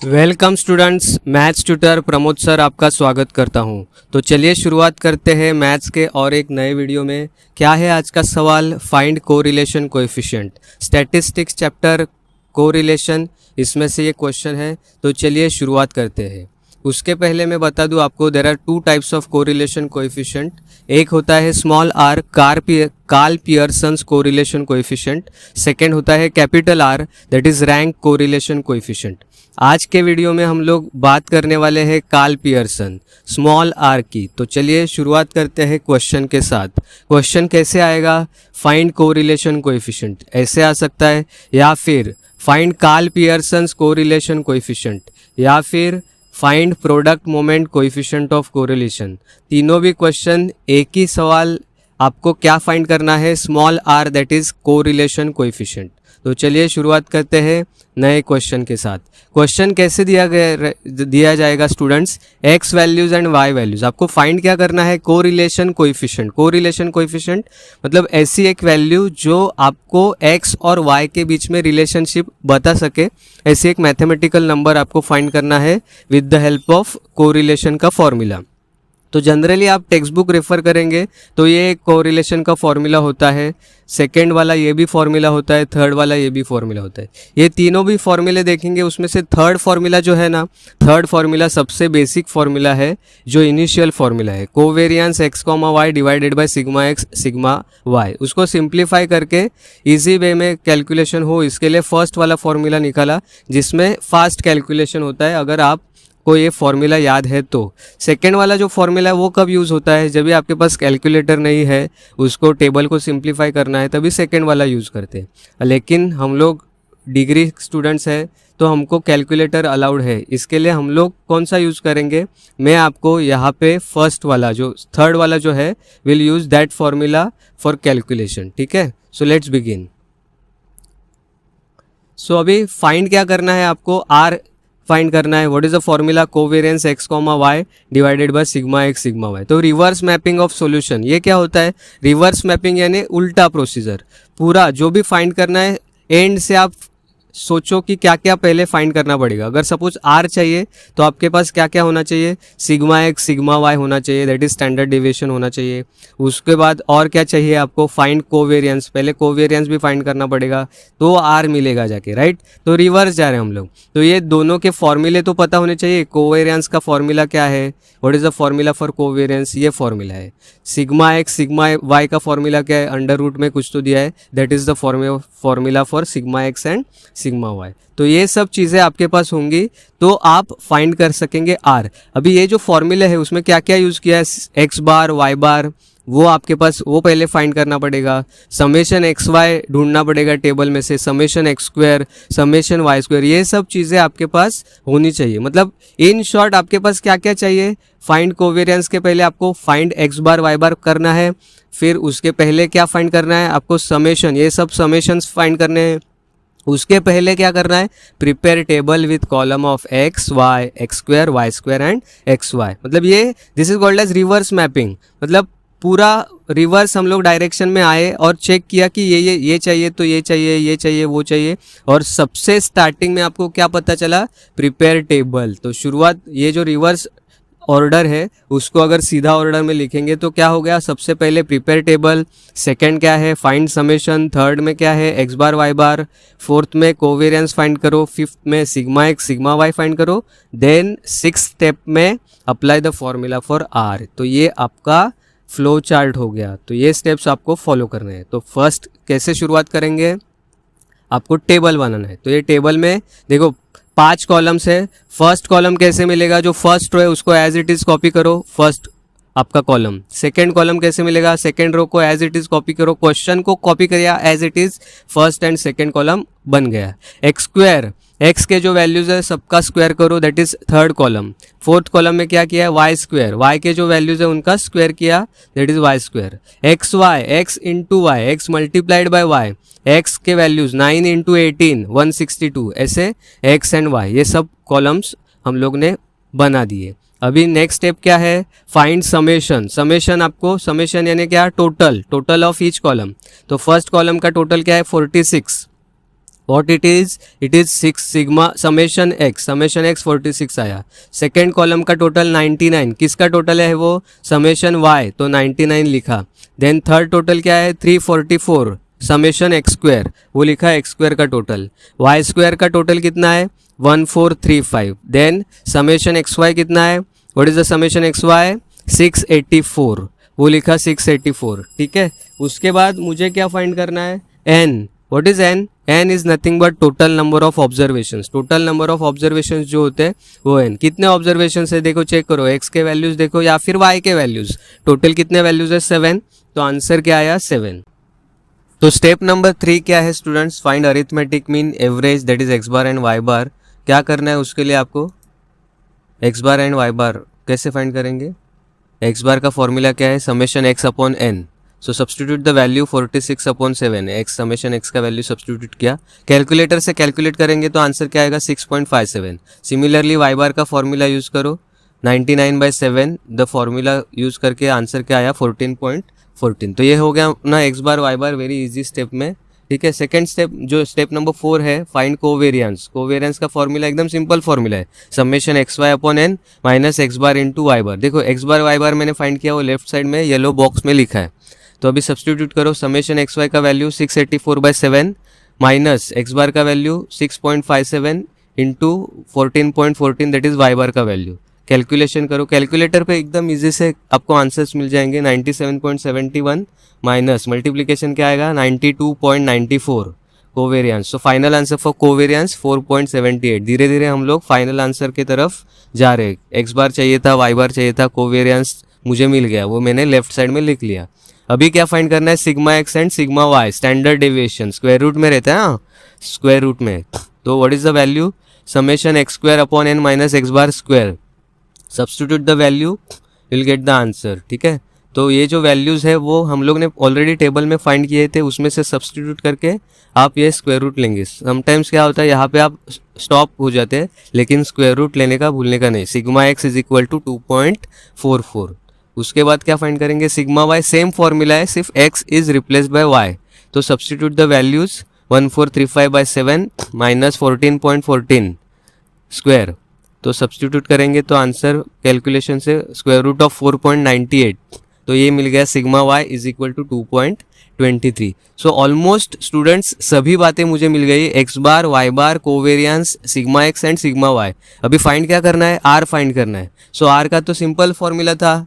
Welcome students, maths tutor Pramod sir आपका स्वागत करता हूं। तो चलिए शुरुआत करते हैं मैथ्स के और एक नए वीडियो में। क्या है आज का सवाल? Find correlation coefficient, statistics chapter correlation, इसमें से ये क्वेश्चन है। तो चलिए शुरुआत करते हैं। उसके पहले मैं बता दूं आपको, there are two types of correlation coefficient. एक होता है small R, Karl Pearson's correlation coefficient. Second होता है capital R, that is rank correlation coefficient. आज के वीडियो में हम लोग बात करने वाले हैं कार्ल पियर्सन स्मॉल आर की। तो चलिए शुरुआत करते हैं क्वेश्चन के साथ। क्वेश्चन कैसे आएगा? फाइंड कोरिलेशन कोएफिशिएंट ऐसे आ सकता है, या फिर find Karl Pearson's correlation coefficient, या फिर find product moment coefficient of correlation. तीनों भी क्वेश्चन एक ही सवाल, आपको क्या फाइंड करना है? Small R, that is correlation coefficient. तो चलिए शुरुआत करते हैं नए क्वेश्चन के साथ। क्वेश्चन कैसे दिया जाएगा students? X values and Y values. आपको फाइंड क्या करना है? Correlation coefficient. कोरिलेशन कोएफिशिएंट मतलब ऐसी एक वैल्यू जो आपको एक्स और वाई के बीच में रिलेशनशिप बता सके। ऐसी एक मैथमेटिकल नंबर आपको फाइंड करना है with the help of correlation का फॉर्मूला। तो जनरली आप टेक्स्ट बुक रेफर करेंगे तो ये कोरिलेशन का फॉर्मूला होता है, सेकेंड वाला ये भी फॉर्मूला होता है, थर्ड वाला ये भी फॉर्मूला होता है। ये तीनों भी फॉर्मूले देखेंगे, उसमें से थर्ड फॉर्मूला जो है ना, थर्ड फॉर्मूला सबसे बेसिक फॉर्मूला है, जो इनिशियल फॉर्मूला है, covariance X comma Y divided by sigma X sigma Y. उसको सिंप्लीफाई करके इजी वे में कैलकुलेशन हो, इसके लिए फर्स्ट वाला फॉर्मूला निकाला, जिसमें फास्ट कैलकुलेशन होता है अगर आप को ये फॉर्मूला याद है तो। सेकेंड वाला जो फॉर्मूला है वो कब यूज़ होता है? जब भी आपके पास कैलकुलेटर नहीं है, उसको टेबल को सिंप्लीफाई करना है, तभी सेकेंड वाला यूज़ करते हैं। लेकिन हम लोग डिग्री स्टूडेंट्स हैं तो हमको कैलकुलेटर अलाउड है, इसके लिए हम लोग कौन सा यूज़ करेंगे? मैं आपको यहाँ पे फर्स्ट वाला जो थर्ड वाला जो है will use that formula for calculation. ठीक है, सो लेट्स बिगिन। सो अभी फाइंड क्या करना है आपको? आर फाइंड करना है। What is the formula? Covariance X comma Y divided by sigma X sigma Y. तो रिवर्स मैपिंग ऑफ सॉल्यूशन, ये क्या होता है? रिवर्स मैपिंग यानी उल्टा प्रोसीजर। पूरा जो भी फाइंड करना है एंड से आप सोचो कि क्या क्या पहले फाइंड करना पड़ेगा। अगर सपोज आर चाहिए तो आपके पास क्या क्या होना चाहिए? सिग्मा एक्स सिग्मा वाई होना चाहिए, दैट इज स्टैंडर्ड डेविएशन होना चाहिए। उसके बाद और क्या चाहिए आपको? फाइंड कोवेरियंस, पहले कोवेरियंस भी फाइंड करना पड़ेगा तो आर मिलेगा जाके, राइट? तो रिवर्स जा रहे हैं हम लोग। तो ये दोनों के फॉर्मूले तो पता होने चाहिए। कोवेरियंस का फॉर्मूला क्या है? What is the formula for covariance? ये फॉर्मूला है। सिग्मा एक्स सिग्मा वाई का फॉर्मूला क्या है? अंडर रूट में कुछ तो दिया है, that is the formula for sigma X and sigma Y. तो ये सब चीज़ें आपके पास होंगी तो आप फाइंड कर सकेंगे आर। अभी ये जो फॉर्मूला है उसमें क्या क्या यूज़ किया है? एक्स बार वाई बार, वो आपके पास वो पहले फाइंड करना पड़ेगा। समेशन एक्स वाई ढूंढना पड़ेगा टेबल में से, summation X square, summation Y square, ये सब चीज़ें आपके पास होनी चाहिए। मतलब इन शॉर्ट आपके पास क्या क्या चाहिए? फाइंड कोवेरियंस के पहले आपको फाइंड एक्स बार वाई बार करना है, फिर उसके पहले क्या फाइंड करना है आपको? समेशन, ये सब समेशंस फाइंड करने हैं। उसके पहले क्या करना है? Prepare table with column of X Y, X square Y square and X Y. मतलब ये this is called as reverse mapping. मतलब पूरा रिवर्स हम लोग डायरेक्शन में आए और चेक किया कि ये चाहिए तो ये चाहिए, ये चाहिए वो चाहिए, और सबसे स्टार्टिंग में आपको क्या पता चला? Prepare table. तो शुरुआत, ये जो रिवर्स ऑर्डर है उसको अगर सीधा ऑर्डर में लिखेंगे तो क्या हो गया? सबसे पहले प्रिपेयर टेबल, सेकंड क्या है? फाइंड समेशन, थर्ड में क्या है? X bar Y bar, fourth में कोवेरियंस फाइंड करो, फिफ्थ में sigma X sigma Y find करो, देन सिक्स स्टेप में apply the formula for R. तो ये आपका फ्लो चार्ट हो गया। तो ये स्टेप्स आपको फॉलो करने हैं। तो फर्स्ट कैसे शुरुआत करेंगे? आपको टेबल बनाना है। तो ये टेबल में देखो 5 कॉलम्स है। फर्स्ट कॉलम कैसे मिलेगा? जो फर्स्ट रो है उसको एज इट इज कॉपी करो, फर्स्ट आपका कॉलम। सेकंड कॉलम कैसे मिलेगा? सेकंड रो को एज इट इज कॉपी करो, क्वेश्चन को कॉपी करिए as it is, first and second column बन गया। एक्स स्क्वायर, एक्स के जो वैल्यूज है सबका स्क्वायर करो, that is third column. Fourth column में क्या किया है? वाई स्क्वायर, वाई के जो वैल्यूज है उनका स्क्वायर किया, that is Y square. X Y, X into Y, X multiplied by Y, एक्स के वैल्यूज 9 इंटू 18 162, ऐसे एक्स एंड वाई, ये सब कॉलम्स हम लोग ने बना दिए। अभी नेक्स्ट स्टेप क्या है? Find summation. समेशन आपको, समेशन यानी क्या? Total, total of each column. तो फर्स्ट कॉलम का टोटल क्या है? 46, what it is 6 sigma summation x 46 आया। सेकेंड कॉलम का टोटल 99, किसका टोटल है वो समेशन वाई, तो 99 लिखा। देन थर्ड टोटल क्या है 344 समेशन एक्स स्क्वायर, वो लिखा एक्स स्क्वायर का टोटल। वाई स्क्वायर का टोटल कितना है 1435। देन समेशन एक्स वाई कितना है, what is the summation X Y 684, वो लिखा 684, ठीक है। उसके बाद मुझे क्या फाइंड करना है N, what is N, N is nothing but total number of observations. Total number of observations जो होते हैं वो एन। कितने ऑब्जर्वेशंस है देखो, चेक करो, एक्स के वैल्यूज देखो या फिर वाई के वैल्यूज, टोटल कितने वैल्यूज है 7, तो आंसर क्या आया 7। तो स्टेप नंबर 3 क्या है students, find arithmetic mean average that is X bar and Y bar. क्या करना है उसके लिए आपको, X bar and Y bar कैसे फाइंड करेंगे, एक्स बार का फॉर्मूला क्या है summation X upon N. So substitute the value 46/7, X summation X का वैल्यू सब्सटीट्यूट किया, कैलकुलेटर से कैलकुलेट करेंगे तो आंसर क्या आएगा 6.57। सिमिलरली वाई बार का फॉर्मूला यूज़ करो 99/7, द फॉर्मूला यूज़ करके आंसर क्या आया 14.14। तो ये हो गया ना X bar Y bar, very easy step में, ठीक है। सेकंड स्टेप जो स्टेप नंबर 4 है, फाइंड कोवेरियंस। कोवेरियंस का फॉर्मूला एकदम सिंपल फॉर्मूला है, summation X Y upon N minus X bar into Y bar. देखो एक्स बार वाई बार मैंने फाइंड किया, वो लेफ्ट साइड में येलो बॉक्स में लिखा है, तो अभी सब्सटीट्यूट करो, समेशन एक्स वाई का वैल्यू 684/7 माइनस एक्स बार का value 6.57 into 14.14 that is Y bar का वैल्यू। कैलकुलेशन करो, कैलकुलेटर पे एकदम इजी से आपको आंसर्स मिल जाएंगे। 97.71 माइनस मल्टीप्लीकेशन क्या आएगा 92.94 covariance. So final answer for covariance 4.78। धीरे धीरे हम लोग फाइनल आंसर की तरफ जा रहे हैं। एक्स बार चाहिए था, वाई बार चाहिए था, कोवेरियंस मुझे मिल गया, वो मैंने लेफ्ट साइड में लिख लिया। अभी क्या फाइंड करना है sigma X and sigma Y, standard deviation square root में रहता है ना, स्क्वायर रूट में। तो what is the value summation X square upon N minus X bar square, substitute the value will get the answer, ठीक है। तो ये जो वैल्यूज़ है वो हम लोग ने ऑलरेडी टेबल में फाइंड किए थे, उसमें से सब्सटीट्यूट करके आप ये स्क्वायर रूट लेंगे। समटाइम्स क्या होता है यहाँ पे आप स्टॉप हो जाते हैं, लेकिन स्क्वायर रूट लेने का भूलने का नहीं। Sigma X is equal to 2.44। उसके बाद क्या फाइंड करेंगे सिग्मा वाई, सेम फॉर्मूला है, सिर्फ X is replace by Y. तो substitute the values 1435/7 minus 14.14 square, तो सब्सटीट्यूट करेंगे तो आंसर कैलकुलेशन से स्क्वायर रूट ऑफ 4.98, तो ये मिल गया sigma Y is equal to 2.23। So almost students सभी बातें मुझे मिल गई, X bar Y bar covariance sigma X and sigma Y. अभी फाइंड क्या करना है, आर फाइंड करना है। सो आर का तो सिंपल फॉर्मूला था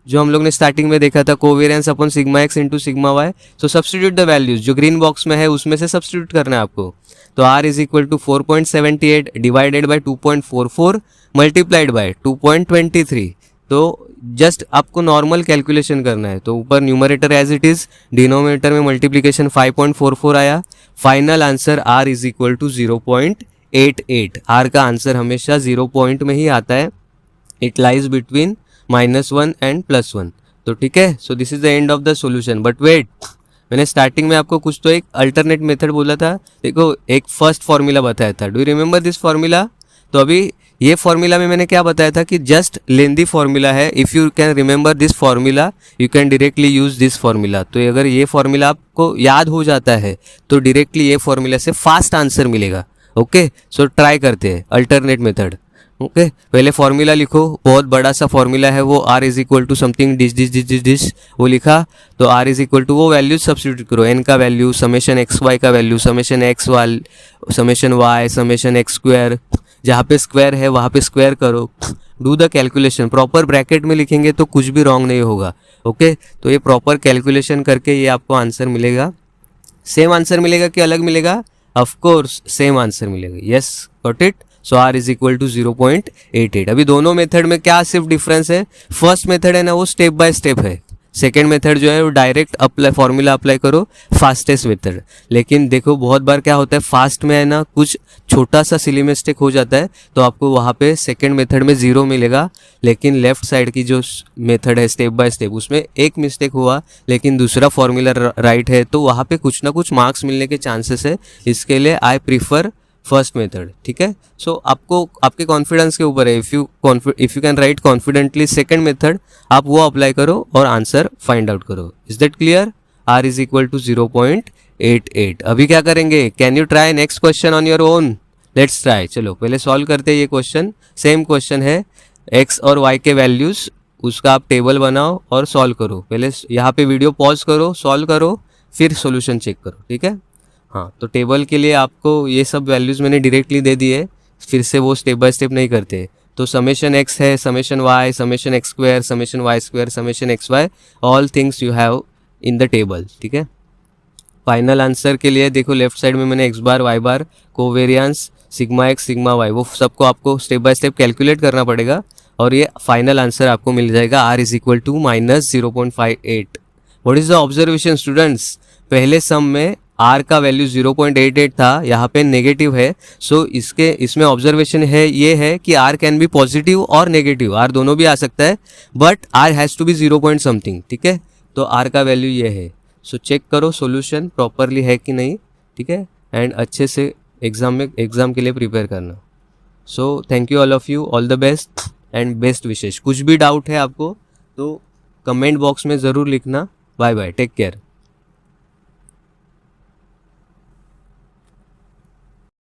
जो हम लोग ने स्टार्टिंग में देखा था, covariance upon sigma X into sigma Y. So substitute the values, जो ग्रीन बॉक्स में है उसमें से सब्सटीट्यूट करना है आपको। तो r is equal to 4.78 divided by 2.44 multiplied by 2.23। तो जस्ट आपको नॉर्मल कैलकुलेशन करना है। तो ऊपर numerator as it is, denominator में मल्टीप्लिकेशन 5.44 आया। Final answer r is equal to 0.88। r का आंसर हमेशा 0 पॉइंट में ही आता है, इट लाइज बिटवीन -1 एंड +1। तो ठीक है, so this is the end of the solution. But wait, मैंने स्टार्टिंग में आपको कुछ तो एक अल्टरनेट मेथड बोला था। देखो एक फर्स्ट फॉर्मूला बताया था, do you remember this formula? तो अभी ये फॉर्मूला में मैंने क्या बताया था कि जस्ट लेंदी फॉर्मूला है, if you can remember this formula you can directly use this formula. तो अगर ये फॉर्मूला आपको याद हो जाता है तो डायरेक्टली ये फॉर्मूला से फास्ट आंसर मिलेगा। ओके, सो ट्राई करते हैं अल्टरनेट मेथड। ओके, पहले फॉर्मूला लिखो, बहुत बड़ा सा फॉर्मूला है वो, r is equal to something this वो लिखा। तो r इज इक्वल टू वो वैल्यूज सब्सटीट्यूट करो, n का वैल्यू, समेशन एक्स वाई का value, summation X Y, summation Y, summation X square, जहाँ पे स्क्वायर है वहाँ पे स्क्वायर करो, do the calculation. Proper bracket में लिखेंगे तो कुछ भी रॉन्ग नहीं होगा। ओके, तो ये प्रॉपर कैलकुलेशन करके ये आपको आंसर मिलेगा। सेम आंसर मिलेगा कि अलग मिलेगा? ऑफकोर्स सेम आंसर मिलेगा। Yes, got it. So r is equal to 0.88। अभी दोनों मेथड में क्या सिर्फ डिफरेंस है, फर्स्ट मेथड है ना वो स्टेप बाय स्टेप है, सेकेंड मेथड जो है वो डायरेक्ट अप्लाई फॉर्मूला अप्लाई करो, फास्टेस्ट मेथड। लेकिन देखो बहुत बार क्या होता है फास्ट में है ना कुछ छोटा सा सिली मिस्टेक हो जाता है, तो आपको वहाँ पे सेकेंड मेथड में 0 मिलेगा। लेकिन लेफ्ट साइड की जो मेथड है स्टेप बाय स्टेप, उसमें एक मिस्टेक हुआ लेकिन दूसरा फॉर्मूला राइट है, तो वहाँ पे कुछ ना कुछ मार्क्स मिलने के चांसेस है। इसके लिए आई प्रीफर फर्स्ट मेथड। ठीक है, सो आपको आपके कॉन्फिडेंस के ऊपर है। If you can write confidently second method, आप वो अप्लाई करो और आंसर फाइंड आउट करो। Is that clear? r is equal to 0.88। 0.88। अभी क्या करेंगे, can you try next question on your own? Let's try. चलो पहले सॉल्व करते हैं ये क्वेश्चन। सेम क्वेश्चन है, एक्स और वाई के वैल्यूज़, उसका आप टेबल बनाओ और सॉल्व करो। पहले यहाँ पे वीडियो पॉज करो, सॉल्व करो, फिर सॉल्यूशन चेक करो, ठीक है। हाँ, तो टेबल के लिए आपको ये सब वैल्यूज़ मैंने डायरेक्टली दे दिए, फिर से वो स्टेप बाय स्टेप नहीं करते। तो समेशन एक्स है, summation Y, summation X square, summation Y square, summation X Y, all things you have in the table, ठीक है। फाइनल आंसर के लिए देखो लेफ्ट साइड में मैंने X bar, Y bar, covariance, sigma X, sigma Y, वो सबको आपको स्टेप बाय स्टेप कैलकुलेट करना पड़ेगा और ये फाइनल आंसर आपको मिल जाएगा R is equal to -0.58। What is the observation students? पहले सम में R का वैल्यू 0.88 था, यहाँ पे नेगेटिव है। सो इसमें ऑब्जर्वेशन है, ये है कि R कैन बी पॉजिटिव और नेगेटिव, R दोनों भी आ सकता है, but R has to be 0 point something, ठीक है। तो R का वैल्यू ये है। सो चेक करो सॉल्यूशन प्रॉपरली है कि नहीं, ठीक है, एंड अच्छे से एग्ज़ाम के लिए प्रिपेयर करना। So thank you all of you, all the best and best wishes. कुछ भी डाउट है आपको तो कमेंट बॉक्स में ज़रूर लिखना। Bye bye, take care.